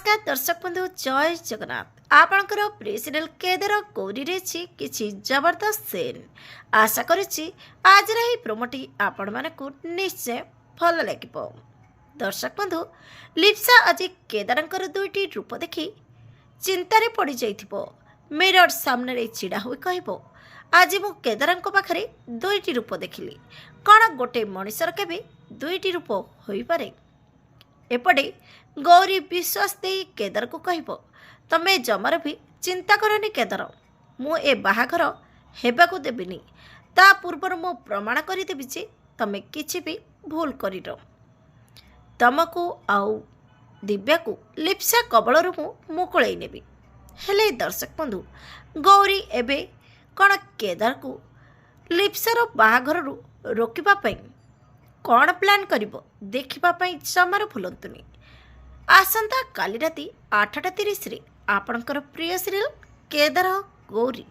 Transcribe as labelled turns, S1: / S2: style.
S1: नमस्कार दर्शक बंधु जय जगन्नाथ आपणकर प्रिय सीरियल केदार गौरी किसी जबरदस्त सीन आशा करुच्ची आज प्रोमोटी आपण मानकु निश्चय भल लगे। दर्शक बंधु लिप्सा आज केदारंकर दुईटी रूप देखि चिंतार पड़ जाइथिबो। मिरर सामने छिड़ा होई कहबो आज मु केदारंक पाखरे दुईटी रूप देखिली कौन गोटे मनिषर केबे दुईटी रूप होई पारे। एपटे गौरी विश्वास दे केदार को कहब तमे जमार भी चिंता करनी केदार मु ए बाहाघर हेबाकू देबिनी ता पूर्वर मु प्रमाण करदेवी जे तमे किछि भी भूल करिर तमको आउ दिव्या को लिप्सा कबलरू मु मुकुलाई नेबी। हेले दर्शक बंधु गौरी एबे कौन केदार को लिप्सार बाहाघर रोकिबा पई कौन प्लान करिबो देखिबा पई जमार भूलंतुनी। आसंता काली राति 8:30 रे आपणकर प्रिय सीरियल केदार गौरी